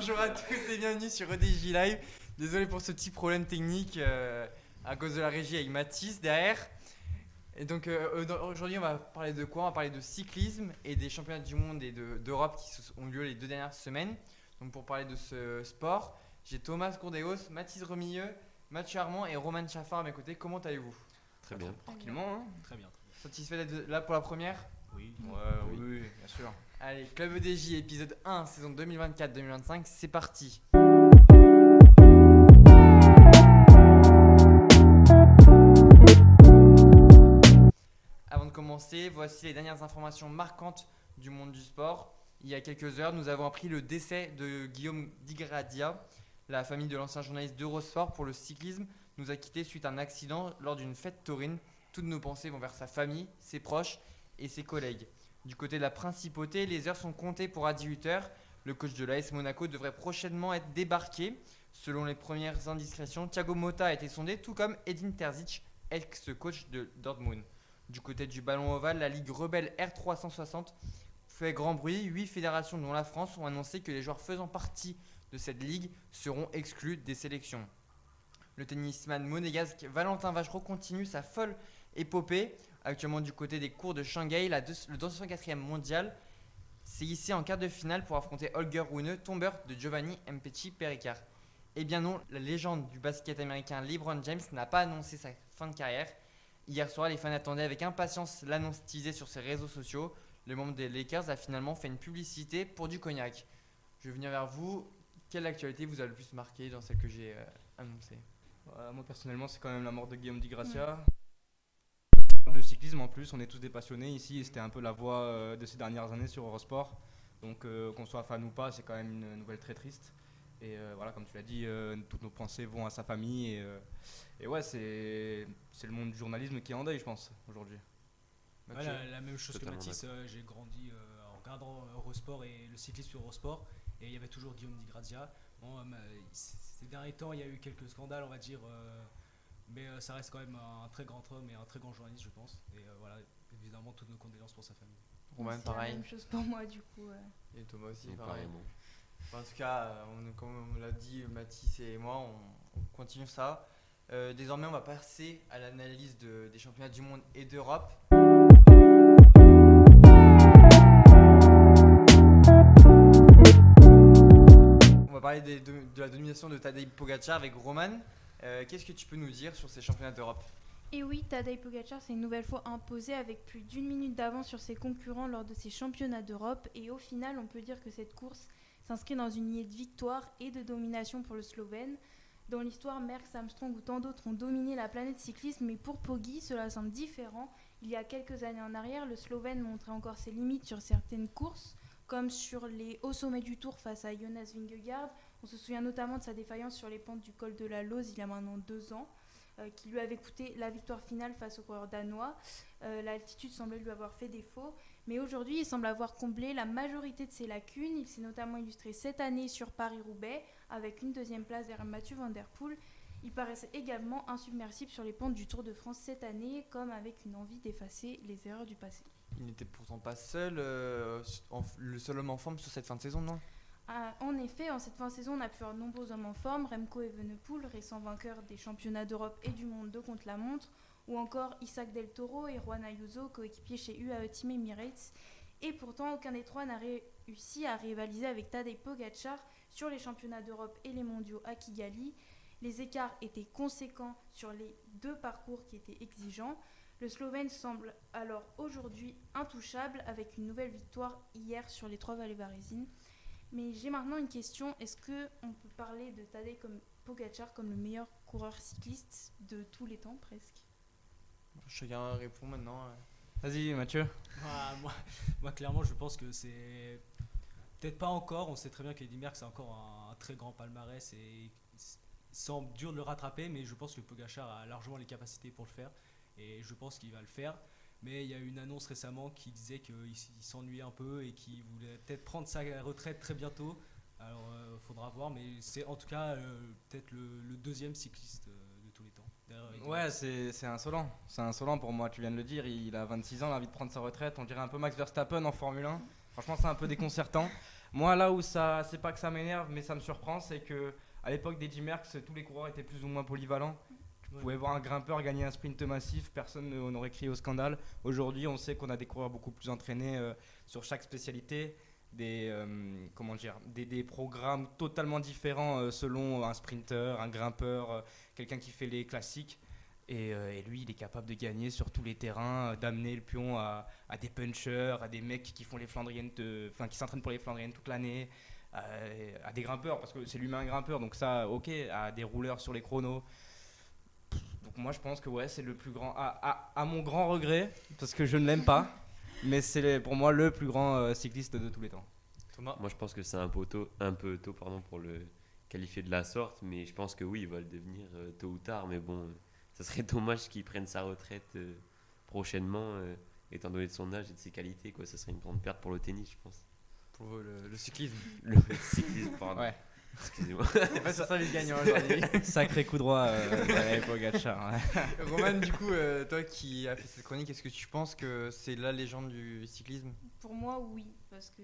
Bonjour à tous et bienvenue sur EDJ Live. Désolé pour ce petit problème technique à cause de la régie avec Mathis derrière. Et donc aujourd'hui on va parler de quoi? On va parler de cyclisme et des championnats du monde et d'Europe qui ont lieu les 2 dernières semaines. Donc pour parler de ce sport, j'ai Thomas Gourdéos, Mathis Remilleux, Mathieu Armand et Roman Chaffard à mes côtés. Comment allez-vous? Très bien. Tranquillement, hein. Très bien. Satisfait d'être là pour la première? Oui. Oui, bien sûr. Allez, Club EDJ épisode 1, saison 2024-2025, c'est parti. Avant de commencer, voici les dernières informations marquantes du monde du sport. Il y a quelques heures, nous avons appris le décès de Guillaume Digradia. La famille de l'ancien journaliste d'Eurosport pour le cyclisme nous a quittés suite à un accident lors d'une fête taurine. Toutes nos pensées vont vers sa famille, ses proches et ses collègues. Du côté de la principauté, les heures sont comptées pour à 18h. Le coach de l'AS Monaco devrait prochainement être débarqué. Selon les premières indiscrétions, Thiago Motta a été sondé, tout comme Edin Terzic, ex-coach de Dortmund. Du côté du ballon ovale, la Ligue rebelle R360 fait grand bruit. 8 fédérations, dont la France, ont annoncé que les joueurs faisant partie de cette ligue seront exclus des sélections. Le tennisman monégasque Valentin Vachereau continue sa folle épopée. Actuellement du côté des cours de Shanghai, le 204e mondial s'est hissé en quart de finale pour affronter Holger Rune, tombeur de Giovanni Mpetshi Perricard. Eh bien non, la légende du basket américain LeBron James n'a pas annoncé sa fin de carrière. Hier soir, les fans attendaient avec impatience l'annonce teasée sur ses réseaux sociaux. Le membre des Lakers a finalement fait une publicité pour du cognac. Je vais venir vers vous. Quelle actualité vous a le plus marqué dans celle que j'ai annoncée? Moi personnellement, c'est quand même la mort de Guillaume Di Grazia. Le cyclisme en plus, on est tous des passionnés ici et c'était un peu la voix de ces dernières années sur Eurosport. Donc qu'on soit fan ou pas, c'est quand même une nouvelle très triste. Et voilà, comme tu l'as dit, toutes nos pensées vont à sa famille. Et ouais, c'est le monde du journalisme qui est en deuil, je pense, aujourd'hui. Ouais, la même chose Totalement que Mathis, j'ai grandi en regardant Eurosport et le cyclisme sur Eurosport. Et il y avait toujours Guillaume Di Grazia. Bon, ces derniers temps, il y a eu quelques scandales, on va dire. Mais ça reste quand même un très grand homme et un très grand journaliste, je pense. Et voilà, évidemment, toutes nos condoléances pour sa famille. Roman, C'est la pareil. même chose pour moi du coup. Et Thomas aussi, Et pareil. pareillement. Enfin, en tout cas, comme on l'a dit, Mathis et moi, on continue ça. Désormais, on va passer à l'analyse des championnats du monde et d'Europe. On va parler de la domination de Tadej Pogacar avec Roman. Qu'est-ce que tu peux nous dire sur ces championnats d'Europe? Et oui, Tadej Pogacar s'est une nouvelle fois imposé avec plus d'1 minute d'avance sur ses concurrents lors de ces championnats d'Europe. Et au final, on peut dire que cette course s'inscrit dans une lignée de victoire et de domination pour le Slovène. Dans l'histoire, Merckx, Armstrong ou tant d'autres ont dominé la planète cyclisme, mais pour Poggi, cela semble différent. Il y a quelques années en arrière, le Slovène montrait encore ses limites sur certaines courses, comme sur les hauts sommets du Tour face à Jonas Vingegaard. On se souvient notamment de sa défaillance sur les pentes du col de la Lose il y a maintenant 2 ans, qui lui avait coûté la victoire finale face au coureur danois. L'altitude semblait lui avoir fait défaut, mais aujourd'hui il semble avoir comblé la majorité de ses lacunes. Il s'est notamment illustré cette année sur Paris-Roubaix avec une 2e place derrière Mathieu Van Der Poel. Il paraissait également insubmersible sur les pentes du Tour de France cette année, comme avec une envie d'effacer les erreurs du passé. Il n'était pourtant pas seul, le seul homme en forme sur cette fin de saison, non? En effet, en cette fin de saison, on a pu voir de nombreux hommes en forme, Remco Evenepoel, récent vainqueur des championnats d'Europe et du monde de contre-la-montre, ou encore Isaac Del Toro et Juan Ayuso, coéquipier chez UAE Team Emirates. Et pourtant, aucun des trois n'a réussi à rivaliser avec Tadej Pogacar sur les championnats d'Europe et les mondiaux à Kigali. Les écarts étaient conséquents sur les 2 parcours qui étaient exigeants. Le Slovène semble alors aujourd'hui intouchable avec une nouvelle victoire hier sur les 3 vallées varésines. Mais j'ai maintenant une question, est-ce qu'on peut parler de Tadej Pogacar comme le meilleur coureur cycliste de tous les temps presque? Chacun répond maintenant. Vas-y, Mathieu. Moi, clairement, je pense que c'est peut-être pas encore. On sait très bien qu'Eddy Merckx a encore un très grand palmarès et il semble dur de le rattraper, mais je pense que Pogacar a largement les capacités pour le faire et je pense qu'il va le faire. Mais il y a eu une annonce récemment qui disait qu'il s'ennuyait un peu et qu'il voulait peut-être prendre sa retraite très bientôt. Alors, faudra voir, mais c'est en tout cas peut-être le 2e cycliste de tous les temps. Ouais, c'est insolent. C'est insolent pour moi, tu viens de le dire. Il a 26 ans, il a envie de prendre sa retraite. On dirait un peu Max Verstappen en Formule 1. Franchement, c'est un peu déconcertant. Moi, là où ça, c'est pas que ça m'énerve, mais ça me surprend, c'est que à l'époque d'Eddy Merckx, tous les coureurs étaient plus ou moins polyvalents. Tu pouvais voir un grimpeur gagner un sprint massif, personne n'aurait crié au scandale. Aujourd'hui, on sait qu'on a des coureurs beaucoup plus entraînés sur chaque spécialité, des programmes totalement différents selon un sprinter, un grimpeur, quelqu'un qui fait les classiques. Et lui, il est capable de gagner sur tous les terrains, d'amener le pion à des punchers, à des mecs qui font les Flandriennes, qui s'entraînent pour les Flandriennes toute l'année, à des grimpeurs, parce que c'est lui-même un grimpeur, donc ça, ok, à des rouleurs sur les chronos. Donc moi, je pense que ouais, c'est le plus grand, à mon grand regret, parce que je ne l'aime pas, mais c'est pour moi le plus grand cycliste de tous les temps. Thomas. Moi, je pense que c'est un peu tôt pour le qualifier de la sorte, mais je pense que oui, il va le devenir tôt ou tard. Mais bon, ça serait dommage qu'il prenne sa retraite prochainement, étant donné de son âge et de ses qualités, quoi. Ça serait une grande perte pour le tennis, je pense. Pour le cyclisme. Le cyclisme, pardon. Ouais. Excusez-moi. C'est pas sur ça le gagnant aujourd'hui. Sacré coup droit de Pogacar. Ouais. Roman, du coup, toi qui as fait cette chronique, est-ce que tu penses que c'est la légende du cyclisme? Pour moi, oui, parce que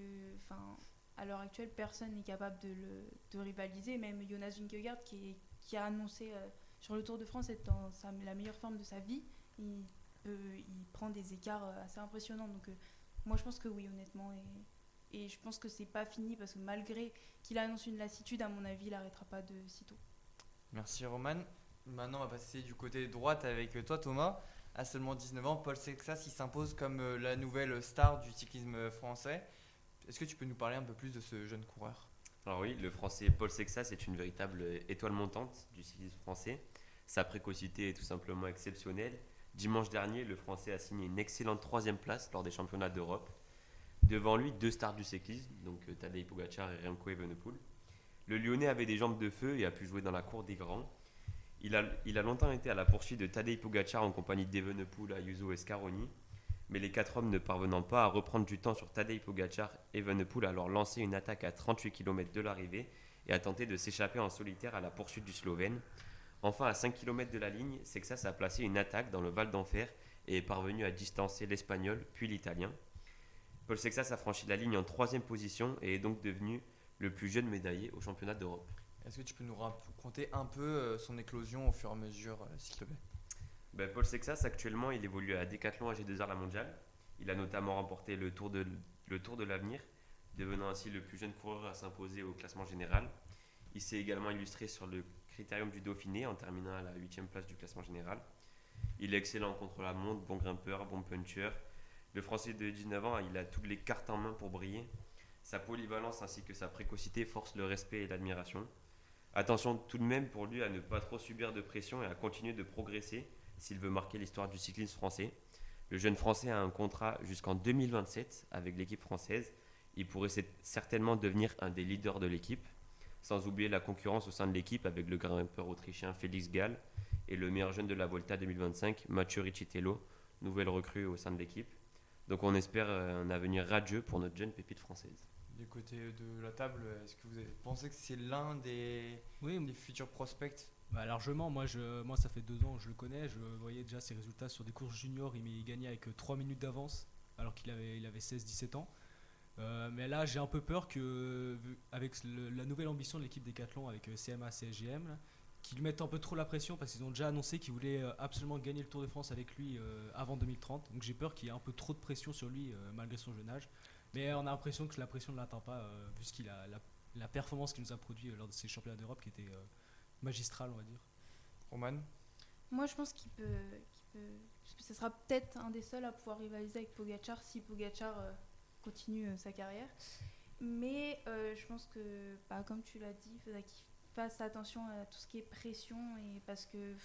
à l'heure actuelle, personne n'est capable de rivaliser. Même Jonas Vingegaard, qui a annoncé sur le Tour de France être dans la meilleure forme de sa vie, il prend des écarts assez impressionnants. Donc, moi, je pense que oui, honnêtement. Et je pense que c'est pas fini parce que malgré qu'il annonce une lassitude, à mon avis, il n'arrêtera pas de sitôt. Merci Roman. Maintenant, on va passer du côté droite avec toi Thomas. À seulement 19 ans, Paul Sexas il s'impose comme la nouvelle star du cyclisme français. Est-ce que tu peux nous parler un peu plus de ce jeune coureur? Alors oui, le français Paul Sexas est une véritable étoile montante du cyclisme français. Sa précocité est tout simplement exceptionnelle. Dimanche dernier, le français a signé une excellente 3e place lors des championnats d'Europe. Devant lui, 2 stars du cyclisme, donc Tadej Pogacar et Remco Evenepoel. Le Lyonnais avait des jambes de feu et a pu jouer dans la cour des grands. Il a longtemps été à la poursuite de Tadej Pogacar en compagnie d'Evenepoel, Ayuso et Scaroni. Mais les 4 hommes ne parvenant pas à reprendre du temps sur Tadej Pogacar, Evenepoel a alors lancé une attaque à 38 km de l'arrivée et a tenté de s'échapper en solitaire à la poursuite du Slovène. Enfin, à 5 km de la ligne, Sexas a placé une attaque dans le Val d'Enfer et est parvenu à distancer l'Espagnol puis l'Italien. Paul Sexas a franchi la ligne en 3e position et est donc devenu le plus jeune médaillé au championnat d'Europe. Est-ce que tu peux nous raconter un peu son éclosion au fur et à mesure, s'il te plaît? Paul Sexas, actuellement, il évolue à Decathlon AG2R La Mondiale. Il a notamment remporté le Tour de l'Avenir, devenant ainsi le plus jeune coureur à s'imposer au classement général. Il s'est également illustré sur le Critérium du Dauphiné en terminant à la 8e place du classement général. Il est excellent contre la montre, bon grimpeur, bon puncher. Le Français de 19 ans, il a toutes les cartes en main pour briller. Sa polyvalence ainsi que sa précocité forcent le respect et l'admiration. Attention tout de même pour lui à ne pas trop subir de pression et à continuer de progresser s'il veut marquer l'histoire du cyclisme français. Le jeune Français a un contrat jusqu'en 2027 avec l'équipe française. Il pourrait certainement devenir un des leaders de l'équipe, sans oublier la concurrence au sein de l'équipe avec le grimpeur autrichien Félix Gall et le meilleur jeune de la Volta 2025, Mathieu Riccitello, nouvelle recrue au sein de l'équipe. Donc on espère un avenir radieux pour notre jeune pépite française. Du côté de la table, est-ce que vous pensez que c'est l'un des futurs prospects? Largement, moi ça fait 2 ans que je le connais, je voyais déjà ses résultats sur des courses juniors, il gagnait avec 3 minutes d'avance alors qu'il avait 16-17 ans. Mais là j'ai un peu peur que avec la nouvelle ambition de l'équipe Decathlon avec CMA, CSGM, là, qu'ils lui mettent un peu trop la pression parce qu'ils ont déjà annoncé qu'ils voulaient absolument gagner le Tour de France avec lui avant 2030. Donc j'ai peur qu'il y ait un peu trop de pression sur lui malgré son jeune âge. Mais on a l'impression que la pression ne l'atteint pas vu qu'il a la performance qu'il nous a produit lors de ces championnats d'Europe qui était magistrale, on va dire. Roman? Moi, je pense qu'il peut parce que ce sera peut-être un des seuls à pouvoir rivaliser avec Pogacar si Pogacar continue sa carrière. Mais je pense que, comme tu l'as dit, il faudra qu'il fasse attention à tout ce qui est pression et parce que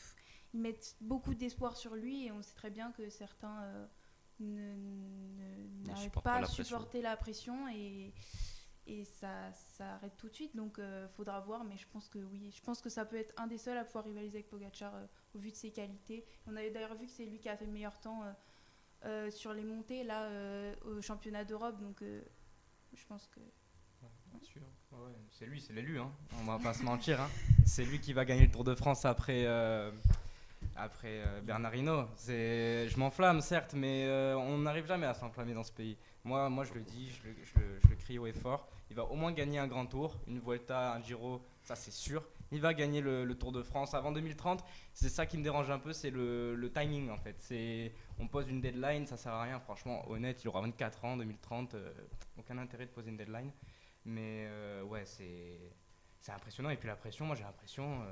ils mettent beaucoup d'espoir sur lui et on sait très bien que certains n'arrivent pas à supporter la pression et ça arrête tout de suite. Donc faudra voir, mais je pense que oui, je pense que ça peut être un des seuls à pouvoir rivaliser avec Pogacar au vu de ses qualités. On avait d'ailleurs vu que c'est lui qui a fait le meilleur temps sur les montées là au championnat d'Europe, donc je pense que Bien sûr. Ouais, c'est lui, c'est l'élu, hein. On va pas se mentir. Hein. C'est lui qui va gagner le Tour de France Après Bernard Hinault, je m'enflamme certes, mais on n'arrive jamais à s'enflammer dans ce pays. Moi je le dis, je le crie haut et fort. Il va au moins gagner un grand tour, une Vuelta, un Giro, ça c'est sûr. Il va gagner le Tour de France avant 2030. C'est ça qui me dérange un peu, c'est le timing en fait. On pose une deadline, ça sert à rien. Franchement, honnête, il aura 24 ans, 2030, aucun intérêt de poser une deadline. Mais ouais, c'est impressionnant. Et puis la pression, moi j'ai l'impression,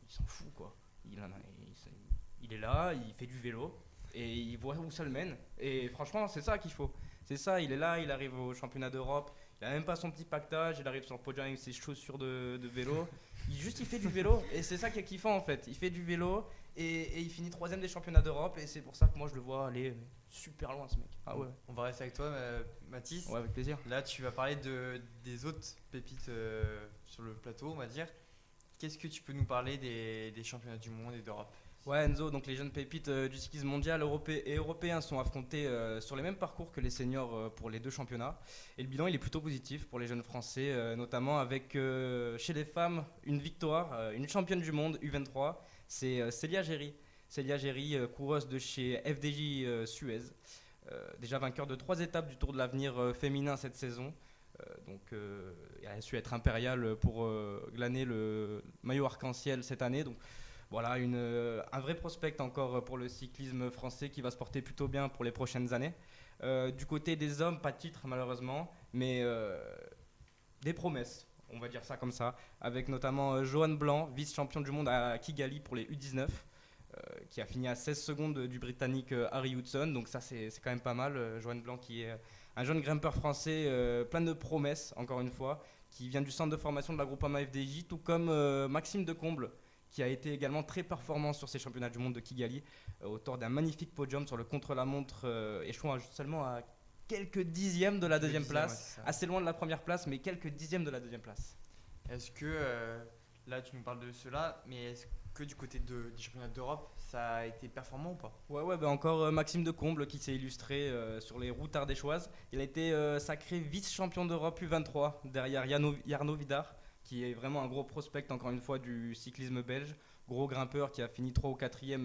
il s'en fout quoi. Il est là, il fait du vélo et il voit où ça le mène. Et franchement, c'est ça qu'il faut. C'est ça, il est là, il arrive au championnat d'Europe. Il a même pas son petit pactage, il arrive sur le podium avec ses chaussures de vélo. Il fait du vélo et c'est ça qui est kiffant en fait. Il fait du vélo et il finit 3ème des championnats d'Europe et c'est pour ça que moi je le vois aller super loin ce mec. Ah ouais. On va rester avec toi, Mathis. Ouais, avec plaisir. Là, tu vas parler des autres pépites sur le plateau, on va dire. Qu'est-ce que tu peux nous parler des championnats du monde et d'Europe? Ouais Enzo, donc les jeunes pépites du cyclisme mondial et européen sont affrontés sur les mêmes parcours que les seniors pour les deux championnats. Et le bilan il est plutôt positif pour les jeunes français, notamment avec chez les femmes une victoire, une championne du monde U23, c'est Célia Géry. Célia Géry, coureuse de chez FDJ Suez, déjà vainqueur de 3 étapes du Tour de l'Avenir féminin cette saison. Donc elle a su être impériale pour glaner le maillot arc-en-ciel cette année. Donc voilà, un vrai prospect encore pour le cyclisme français qui va se porter plutôt bien pour les prochaines années. Du côté des hommes, pas de titre malheureusement, mais des promesses, on va dire ça comme ça, avec notamment Johan Blanc, vice-champion du monde à Kigali pour les U19, qui a fini à 16 secondes du Britannique Harry Hudson, donc ça c'est quand même pas mal. Johan Blanc qui est un jeune grimpeur français plein de promesses, encore une fois, qui vient du centre de formation de la Groupama FDJ, tout comme Maxime Decomble, qui a été également très performant sur ces championnats du monde de Kigali, auteur d'un magnifique podium sur le contre-la-montre, échouant seulement à quelques dixièmes de la deuxième place, assez loin de la première place, mais quelques dixièmes de la deuxième place. Est-ce que, là tu nous parles de cela, mais est-ce que du côté des championnats d'Europe, ça a été performant ou pas? Ouais, bah encore Maxime Decomble qui s'est illustré sur les routes ardéchoises. Il a été sacré vice-champion d'Europe U23 derrière Jarno Vidar, qui est vraiment un gros prospect encore une fois du cyclisme belge, gros grimpeur qui a fini 3 ou 4e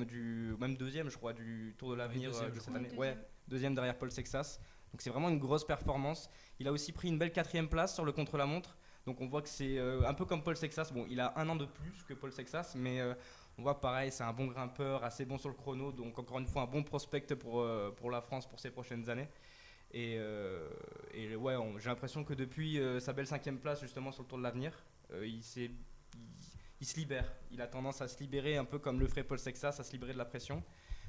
même 2e je crois du Tour de l'Avenir de cette année. Ouais, 2e derrière Paul Sexas. Donc c'est vraiment une grosse performance. Il a aussi pris une belle 4e place sur le contre-la-montre. Donc on voit que c'est un peu comme Paul Sexas. Bon, il a 1 an de plus que Paul Sexas, mais on voit pareil, c'est un bon grimpeur, assez bon sur le chrono. Donc encore une fois, un bon prospect pour la France pour ces prochaines années. Et ouais, j'ai l'impression que depuis sa belle 5e place justement sur le Tour de l'Avenir, il se libère. Il a tendance à se libérer un peu comme le ferait Paul Sexas, à se libérer de la pression.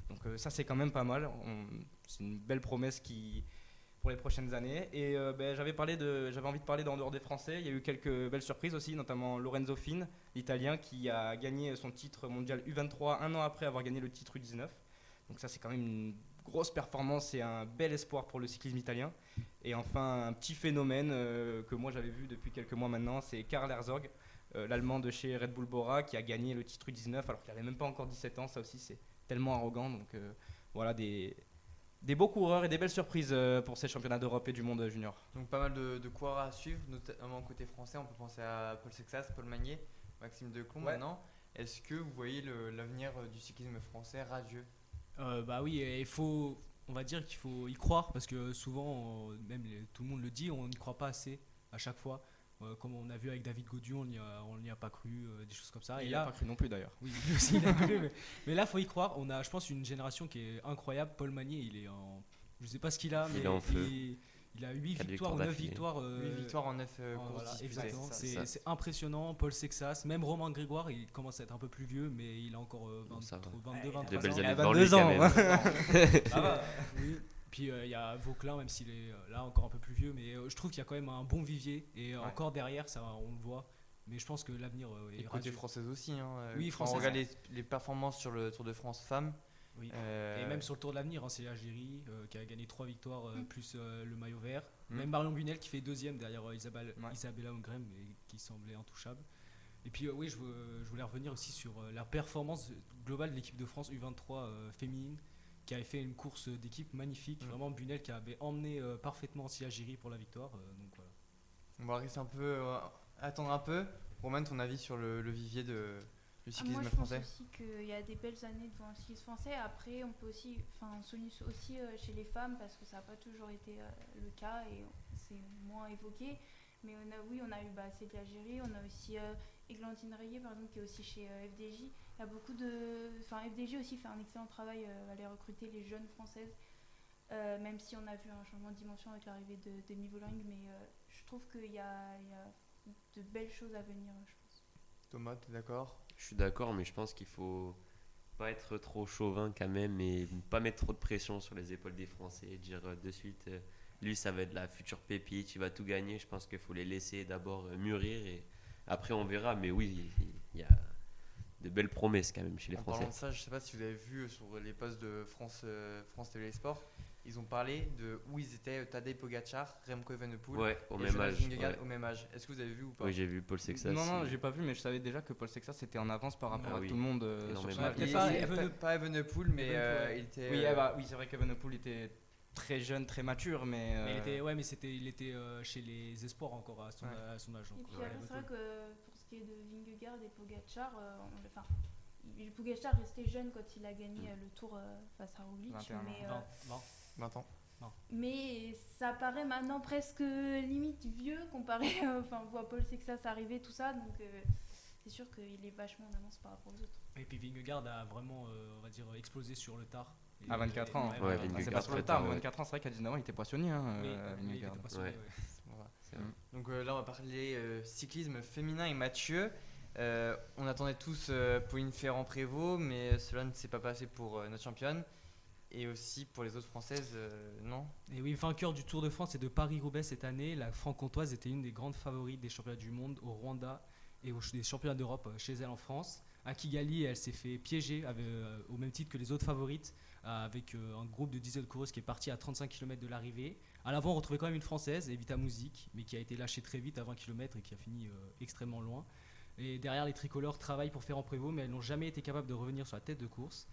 Donc ça c'est quand même pas mal. C'est une belle promesse pour les prochaines années. Et j'avais envie de parler d'en dehors des Français. Il y a eu quelques belles surprises aussi, notamment Lorenzo Fin, l'Italien, qui a gagné son titre mondial U23 un an après avoir gagné le titre U19. Donc ça c'est quand même une grosse performance et un bel espoir pour le cyclisme italien. Et enfin un petit phénomène que moi j'avais vu depuis quelques mois maintenant, c'est Karl Herzog, l'Allemand de chez Red Bull Bora, qui a gagné le titre U19 alors qu'il n'avait même pas encore 17 ans. Ça aussi c'est tellement arrogant. Donc voilà, des beaux coureurs et des belles surprises pour ces championnats d'Europe et du monde junior. Donc pas mal de coureurs à suivre, notamment côté français. On peut penser à Paul Sexas, Paul Magnier, Maxime Decomble maintenant. Est-ce que vous voyez l'avenir du cyclisme français radieux? Bah oui, on va dire qu'il faut y croire parce que souvent, tout le monde le dit, on n'y croit pas assez à chaque fois. Comme on a vu avec David Gaudu, on n'y a pas cru, des choses comme ça. Et il n'y a pas cru non plus d'ailleurs. Oui, lui aussi il a cru, mais là, il faut y croire. On a, je pense, une génération qui est incroyable. Paul Magnier, je ne sais pas ce qu'il a, mais il a 8 victoires ou 9 victoires. 8 victoires en 9 courses. Voilà, exactement, c'est impressionnant. Paul Sexas, même Romain Grégoire, il commence à être un peu plus vieux, mais il a encore 22, 23 ans. Il a 22 ans. Ça va. Oui. Puis il y a Vauclin, même s'il est là encore un peu plus vieux, mais je trouve qu'il y a quand même un bon vivier. Et encore derrière, ça, on le voit. Mais je pense que l'avenir est et côté française aussi. Oui, quand on regarde les performances sur le Tour de France femmes. Oui. Et même sur le Tour de l'Avenir, c'est Algérie qui a gagné 3 victoires plus le maillot vert. Même Marion Bunel qui fait 2e derrière Isabella Hongrem et qui semblait intouchable. Et puis oui, je voulais revenir aussi sur la performance globale de l'équipe de France U23 féminine, qui avait fait une course d'équipe magnifique. Vraiment Bunel qui avait emmené parfaitement aussi Algérie pour la victoire. Donc voilà. On va rester attendre un peu. Romain, ton avis sur le vivier le Moi, cyclisme je français? pense aussi qu'il y a des belles années devant le cyclisme français. Après, on peut aussi, on souligne aussi chez les femmes parce que ça n'a pas toujours été le cas et c'est moins évoqué. Mais oui, on a eu Célia Géry, on a aussi Églantine Rayet, par exemple, qui est aussi chez FDJ. Il y a beaucoup de. Enfin, FDJ aussi fait un excellent travail à aller recruter les jeunes françaises, même si on a vu un changement de dimension avec l'arrivée de Demi Vollering. Mais je trouve qu'il y a de belles choses à venir, je pense. Thomas, t'es d'accord? Je suis d'accord, mais je pense qu'il faut pas être trop chauvin quand même et pas mettre trop de pression sur les épaules des Français et dire de suite lui ça va être la future pépite, il va tout gagner. Je pense qu'il faut les laisser d'abord mûrir et après on verra. Mais oui, il y a de belles promesses quand même chez les En parlant Français. de ça, je sais pas si vous avez vu sur les posts de France TV Sport, ils ont parlé de où ils étaient Tadej Pogacar, Remco Evenepoel Ouais, au et même Jonas âge. Vingegaard Ouais. au même âge. Est-ce que vous avez vu ou pas? Oui, j'ai vu Paul Sexas. Non, j'ai pas vu, mais je savais déjà que Paul Sexas était en avance par rapport Ah à oui, tout le monde sur énormément. son Ouais, âge. peut-être Pas Evenepoel, mais Evenepoel, ouais. il était. Oui, oui, c'est vrai qu'Evenepoel était très jeune, très mature, mais. Mais il était chez les espoirs encore à son âge. Et Donc, puis ouais, après, c'est vrai Evenepoel. que pour ce qui est de Vingegaard et Pogacar, Pogacar restait jeune quand il a gagné le Tour face à Roglic, 21 ans. mais, 20 ans. mais ça paraît maintenant presque limite vieux comparé, on voit Paul Sexas arriver, tout ça, donc c'est sûr qu'il est vachement en avance par rapport aux autres. Et puis Vingegaard a vraiment, on va dire, explosé sur le tard. Et- À 24 ans. Ouais, C'est Vingegaard pas sur le très tard, tard, mais ouais. 24 ans, c'est vrai qu'à 19 ans, il était poissonnier, Oui, il Vingegaard. était passionné, Ouais. ouais. Voilà. C'est vrai. Donc là, on va parler cyclisme féminin et Mathieu. On attendait tous Pauline Ferrand-Prévot, mais cela ne s'est pas passé pour notre championne. Et aussi pour les autres françaises, non? Et oui, vainqueur du Tour de France et de Paris-Roubaix cette année, la franc-comtoise était une des grandes favorites des championnats du monde au Rwanda et des championnats d'Europe chez elle en France. À Kigali, elle s'est fait piéger au même titre que les autres favorites, avec un groupe de dizaines de coureuses qui est parti à 35 km de l'arrivée. À l'avant, on retrouvait quand même une française, Evita Muzik, mais qui a été lâchée très vite à 20 km et qui a fini extrêmement loin. Et derrière, les tricolores travaillent pour Ferrand-Prévot, mais elles n'ont jamais été capables de revenir sur la tête de course.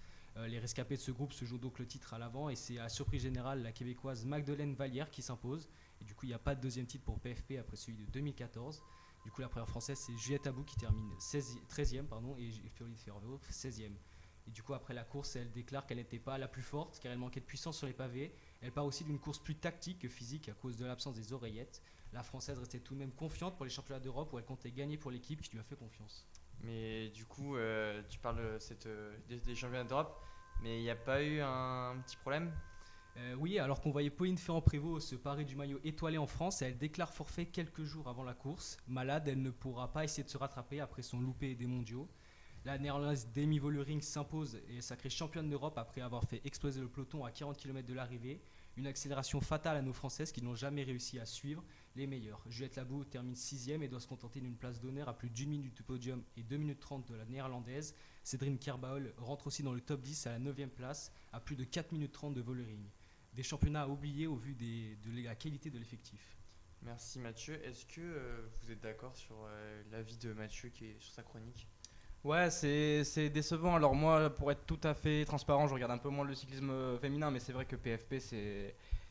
Les rescapés de ce groupe se jouent donc le titre à l'avant et c'est à surprise générale la québécoise Magdeleine Vallière qui s'impose. Et du coup, il n'y a pas de deuxième titre pour PFP après celui de 2014. Du coup, la première française, c'est Juliette Abou qui termine 13e et Pauline Ferrand-Prévot 16e. Et du coup, après la course, elle déclare qu'elle n'était pas la plus forte car elle manquait de puissance sur les pavés. Elle part aussi d'une course plus tactique que physique à cause de l'absence des oreillettes. La française restait tout de même confiante pour les championnats d'Europe où elle comptait gagner pour l'équipe qui lui a fait confiance. Mais du coup, tu parles des championnats d'Europe, mais il n'y a pas eu un petit problème? Oui, alors qu'on voyait Pauline Ferrand-Prévot se parer du maillot étoilé en France, elle déclare forfait quelques jours avant la course. Malade, elle ne pourra pas essayer de se rattraper après son loupé des mondiaux. La néerlandaise Demi Vollering s'impose et est sacrée championne d'Europe après avoir fait exploser le peloton à 40 km de l'arrivée. Une accélération fatale à nos Françaises qui n'ont jamais réussi à suivre les meilleurs. Juliette Labou termine 6e et doit se contenter d'une place d'honneur à plus d'1 minute du podium et 2 minutes 30 de la néerlandaise. Cédrine Kerbaol rentre aussi dans le top 10 à la 9e place à plus de 4 minutes 30 de Vollering. Des championnats à oublier au vu de la qualité de l'effectif. Merci Mathieu. Est-ce que vous êtes d'accord sur l'avis de Mathieu qui est sur sa chronique? Ouais, c'est décevant. Alors moi, pour être tout à fait transparent, je regarde un peu moins le cyclisme féminin, mais c'est vrai que PFP,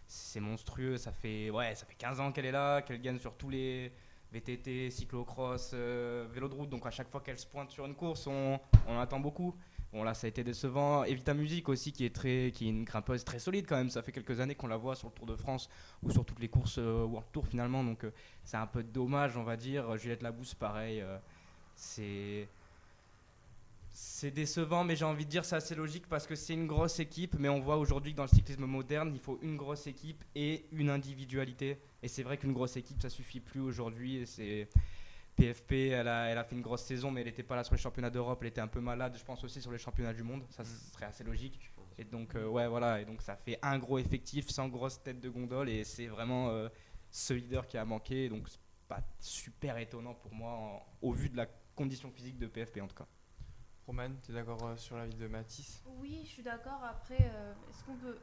c'est monstrueux. Ça fait 15 ans qu'elle est là, qu'elle gagne sur tous les VTT, cyclocross, vélo de route. Donc à chaque fois qu'elle se pointe sur une course, on en attend beaucoup. Bon là, ça a été décevant. Evita Muzik aussi, qui est une grimpeuse très solide quand même. Ça fait quelques années qu'on la voit sur le Tour de France ou sur toutes les courses World Tour finalement. Donc c'est un peu dommage, on va dire. Juliette Labousse, pareil. C'est décevant, mais j'ai envie de dire c'est assez logique parce que c'est une grosse équipe. Mais on voit aujourd'hui que dans le cyclisme moderne, il faut une grosse équipe et une individualité. Et c'est vrai qu'une grosse équipe, ça suffit plus aujourd'hui. Et c'est PFP, elle a fait une grosse saison, mais elle n'était pas là sur les championnats d'Europe. Elle était un peu malade, je pense aussi sur les championnats du monde. Ça serait assez logique. Et donc voilà. Et donc ça fait un gros effectif sans grosse tête de gondole. Et c'est vraiment ce leader qui a manqué. Donc c'est pas super étonnant pour moi au vu de la condition physique de PFP en tout cas. Roman, tu es d'accord sur l'avis de Mathis? Oui, je suis d'accord. Après, est-ce qu'on peut,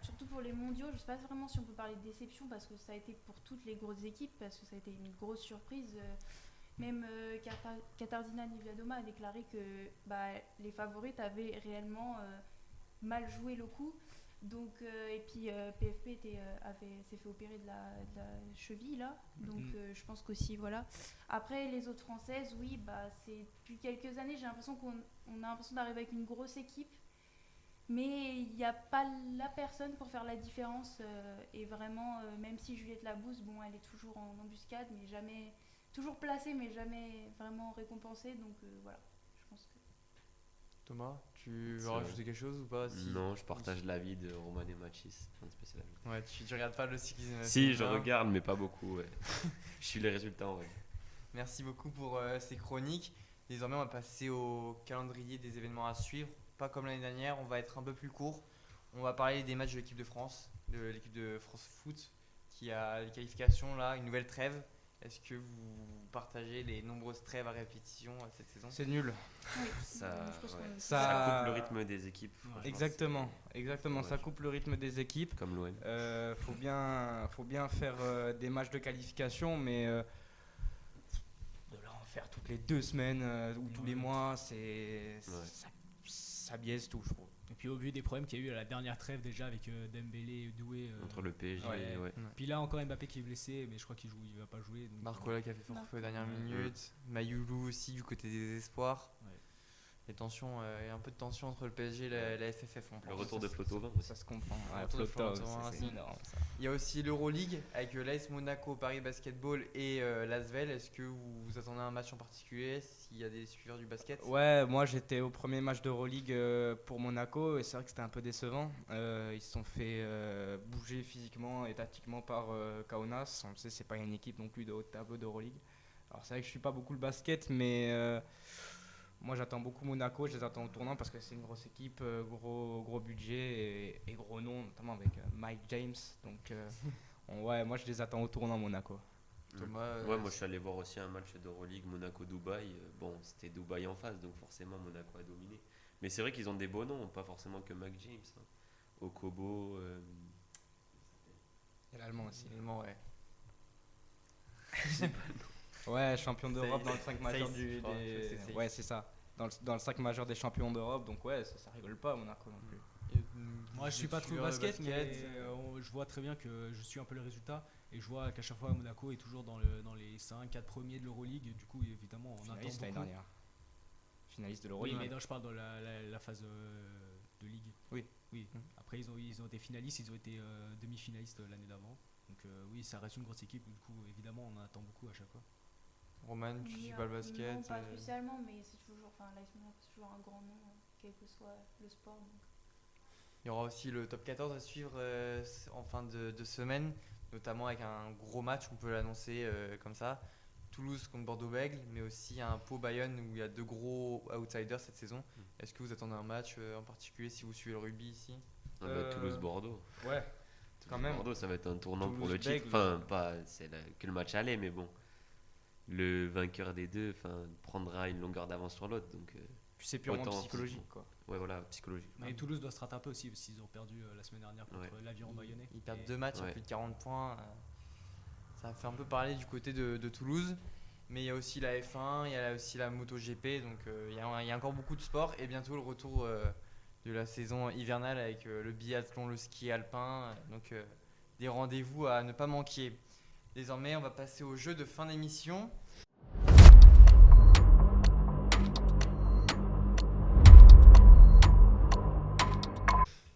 surtout pour les mondiaux, je ne sais pas vraiment si on peut parler de déception parce que ça a été pour toutes les grosses équipes, parce que ça a été une grosse surprise. Même Katarzyna Niewiadoma a déclaré que les favorites avaient réellement mal joué le coup. Donc, et puis PFP s'est fait opérer de la cheville là. Donc je pense qu'aussi voilà. Après les autres françaises, oui, bah c'est depuis quelques années, j'ai l'impression qu'on a l'impression d'arriver avec une grosse équipe, mais il n'y a pas la personne pour faire la différence. Et vraiment, même si Juliette Labousse, bon, elle est toujours en embuscade, mais jamais toujours placée, mais jamais vraiment récompensée. Donc voilà, je pense que. Thomas, tu veux C'est rajouter quelque chose ou pas? Non, je partage l'avis de Roman et Machis. Rien de spécial à ajouter. Ouais, tu regardes pas le cyclisme Si, je féminin. regarde, mais pas beaucoup. Ouais. Je suis les résultats en vrai. Merci beaucoup pour ces chroniques. Désormais, on va passer au calendrier des événements à suivre. Pas comme l'année dernière, on va être un peu plus court. On va parler des matchs de l'équipe de France, de l'équipe de France Foot, qui a les qualifications là, une nouvelle trêve. Est-ce que vous partagez les nombreuses trêves à répétition cette saison? C'est nul. Oui, Ça, je pense ouais. qu'on- Ça- coupe le rythme des équipes. franchement, Exactement, c'est exactement. Ça dommage. coupe le rythme des équipes. Comme l'OM. Faut bien faire des matchs de qualification, mais de là en faire toutes les 2 semaines ou tous les mois, ça biaise tout, je trouve. Et puis au vu des problèmes qu'il y a eu à la dernière trêve déjà avec Dembélé et Doué. Entre le PSG, ouais. ouais. Puis là encore Mbappé qui est blessé, mais je crois qu'il va pas jouer. Donc, Barcola qui a fait forfait aux dernières Ouais. minutes. Mayoulou aussi du côté des espoirs. Ouais. Les tensions, il y a un peu de tension entre le PSG et la FFF. On Le pense. retour de Flotovin Ça aussi. se comprend. Ouais, Ouais, retour de Flotov, Florentin, c'est si. énorme, ça. Il y a aussi l'Euroleague avec l'AS Monaco, Paris Basketball et l'Asvel. Est-ce que vous attendez un match en particulier s'il y a des suiveurs du basket? Ouais, moi j'étais au premier match d'Euroleague pour Monaco et c'est vrai que c'était un peu décevant. Ils se sont fait bouger physiquement et tactiquement par Kaunas. On le sait, c'est pas une équipe non plus de haut tableau d'Euroleague. Alors c'est vrai que je suis pas beaucoup le basket, mais moi j'attends beaucoup Monaco. Je les attends au tournant parce que c'est une grosse équipe, gros budget et gros nom, notamment avec Mike James. Donc ouais, moi je les attends au tournant Monaco. Thomas, Ouais, moi je suis allé voir aussi un match d'Euroleague Monaco-Dubaï. Bon, c'était Dubaï en face, donc forcément Monaco a dominé. Mais c'est vrai qu'ils ont des beaux noms, pas forcément que Mac James. Hein. Okobo, Et l'Allemand aussi. finalement, ouais. Ouais, champion d'Europe Saïs. dans le 5 majeur Saïs, du. je crois, je sais que c'est Saïs. Ouais, c'est ça. Dans le 5 majeur des champions d'Europe, donc ouais, ça rigole pas Monaco non plus. Moi je suis pas trop suiveur de basket, mais je vois très bien que je suis un peu le résultat et je vois qu'à chaque fois Monaco est toujours dans les 5-4 premiers de l'Euroleague. Du coup évidemment on attend Finaliste l'année beaucoup. dernière. Finaliste de Oui, l'Euroleague. mais non, je parle dans la phase de ligue. Oui. Après ils ont été finalistes, ils ont été demi-finalistes l'année d'avant. Donc oui, ça reste une grosse équipe. Du coup évidemment on en attend beaucoup à chaque fois. Roman, tu suis pas le basket? Non, pas spécialement, mais c'est toujours. Enfin, l'AS Monaco, c'est toujours un grand nom, quel que soit le sport. Donc. Il y aura aussi le top 14 à suivre en fin de semaine, notamment avec un gros match, on peut l'annoncer comme ça. Toulouse contre Bordeaux-Bègles, mais aussi un Pau-Bayonne où il y a 2 gros outsiders cette saison. Est-ce que vous attendez un match en particulier si vous suivez le rugby ici? Toulouse-Bordeaux. Ouais, quand même. Bordeaux, ça va être un tournant pour le Toulouse-Bègles. titre. Enfin, pas que le match allait, mais bon. Le vainqueur des deux prendra une longueur d'avance sur l'autre. Donc, Puis c'est purement Autant- psychologique quoi. ouais, voilà, psychologique. Et Toulouse doit se rattraper aussi parce qu'ils ont perdu la semaine dernière contre Ouais. l'Aviron Bayonnais. Ils perdent Et- 2 matchs à ouais. plus de 40 points. Ça fait un peu parler du côté de Toulouse. Mais il y a aussi la F1, il y a aussi la MotoGP. Donc il y a encore beaucoup de sports. Et bientôt le retour de la saison hivernale avec le biathlon, le ski alpin. Donc des rendez-vous à ne pas manquer. Désormais, on va passer au jeu de fin d'émission.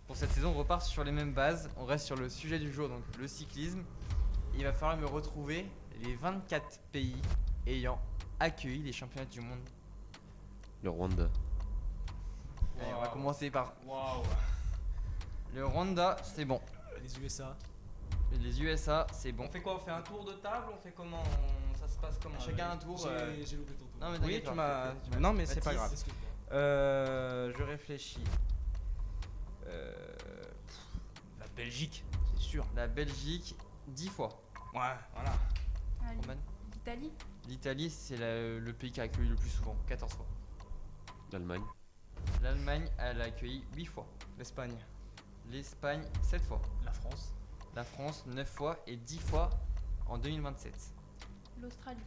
Pour cette saison, on repart sur les mêmes bases. On reste sur le sujet du jour, donc le cyclisme. Il va falloir me retrouver les 24 pays ayant accueilli les championnats du monde. Le Rwanda. Allez, on va commencer par Waouh. le Rwanda, c'est bon. Les USA. Les USA, c'est bon. On fait quoi? On fait un tour de table? On fait comment? Ça se passe comment? Chacun un tour. J'ai loupé ton tour. Non, mais Oui, t'inquiète tu pas. m'as. Non, mais c'est pas Mathis. grave. Excuse-moi. Je réfléchis. La Belgique, c'est sûr. La Belgique, 10 fois. Ouais, voilà. Ah, Roman. L'Italie. L'Italie, c'est le pays qui a accueilli le plus souvent, 14 fois. L'Allemagne. L'Allemagne, elle a accueilli 8 fois. L'Espagne. L'Espagne, 7 fois. La France. La France, 9 fois et 10 fois en 2027. L'Australie.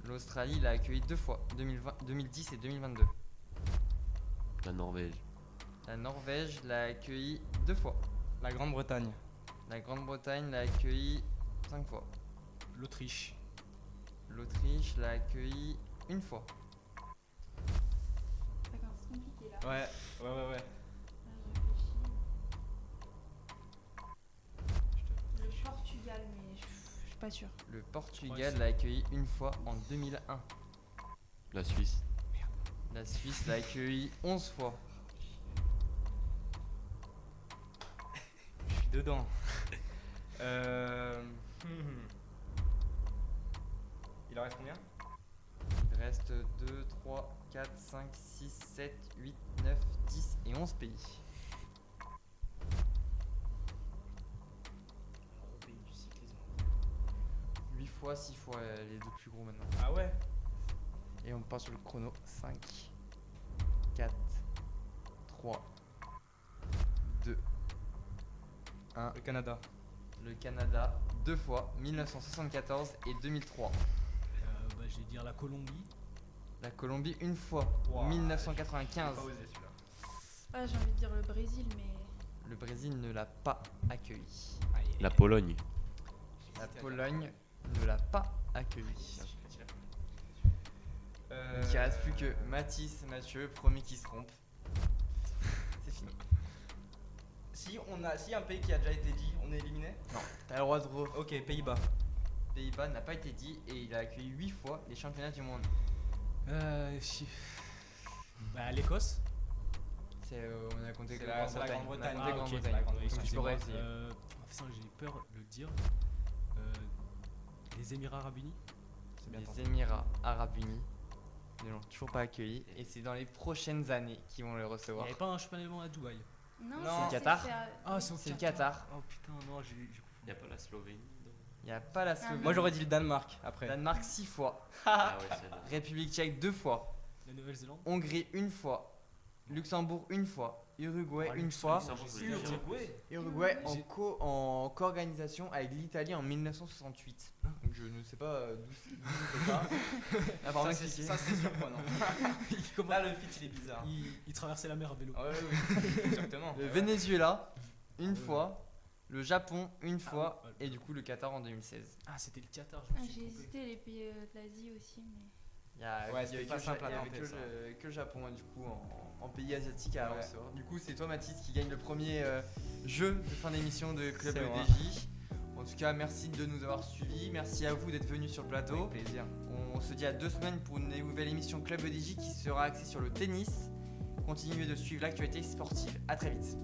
L'Australie l'a accueilli 2 fois, 2010 et 2022. La Norvège. La Norvège l'a accueilli 2 fois. La Grande-Bretagne. La Grande-Bretagne l'a accueilli 5 fois. L'Autriche. L'Autriche l'a accueilli une fois. D'accord, c'est compliqué là. Ouais. Là, je réfléchis. Le Portugal, mais je suis pas sûre. Le Portugal l'a accueilli une fois en 2001. La Suisse. La Suisse l'a accueilli 11 fois. Je suis dedans. Il en reste combien? Il reste 2, 3, 4, 5, 6, 7, 8, 9, 10 et 11 pays. Gros pays du cyclisme. 8 fois, 6 fois les deux plus gros maintenant. Ah ouais? Et on part sur le chrono. 5, 4, 3, 2, 1. Le Canada. Le Canada, 2 fois, 1974 et 2003. Je vais dire la Colombie. La Colombie, une fois, Ouah, 1995. Pas osé celui-là. Ah, j'ai envie de dire le Brésil, mais. Le Brésil ne l'a pas accueilli. La Pologne. La Pologne ne l'a pas accueilli. Donc il reste plus que Mathis, Mathieu, premier qui se trompe. C'est fini. Si un pays qui a déjà été dit, on est éliminé? Non, t'as le droit de Ok, Pays-Bas. Pays-Bas n'a pas été dit et il a accueilli 8 fois les championnats du monde. L'Écosse. On a compté C'est que la Grande-Bretagne. Grande-Bretagne. On a compté Ah, ok, Grande-Bretagne. c'est la Grande-Bretagne. Donc tu pourrais essayer. J'ai peur de le dire. Les Émirats Arabes Unis. C'est bien Les tenté. Émirats Arabes Unis ne l'ont toujours pas accueilli et c'est dans les prochaines années qu'ils vont le Il n'y recevoir. avait pas un championnat du monde à Dubaï. Non, Non. C'est le Qatar. Ah, c'est C'est le Qatar. Oh putain, non, j'ai confondu. Il n'y a pas la Slovénie. non. Il n'y a pas la Slovénie. Moi j'aurais dit le Danemark après. Danemark 6 fois. Ah ouais, c'est là. République tchèque 2 fois. La Nouvelle-Zélande. Hongrie 1 fois. Luxembourg 1 fois. Uruguay Ah, 1 fois. Luxembourg, je voulais dire. Uruguay J'ai- en co-organisation avec l'Italie en 1968. Donc je ne sais pas d'où c'est ça. Apparemment, Ça, c'est surprenant. Là le fit il est bizarre. Il traversait la mer à vélo. Ah ouais, oui, exactement. Le Venezuela une ouais. fois. Le Japon une fois. ouais. Et du coup le Qatar en 2016. Ah, c'était le Qatar, je me suis J'ai trompé. hésité les pays de l'Asie aussi, mais. Il Ouais, y c'était avait pas que, simple à il y avait tenter, que ça. que le Japon du coup en pays asiatique à Ouais. recevoir. Du coup c'est toi Mathis qui gagne le premier jeu de fin d'émission de Club C'est vrai. EDJ. En tout cas merci de nous avoir suivis, merci à vous d'être venus sur le plateau. Avec plaisir. On se dit à 2 semaines pour une nouvelle émission Club EDJ qui sera axée sur le tennis. Continuez de suivre l'actualité sportive, à très vite.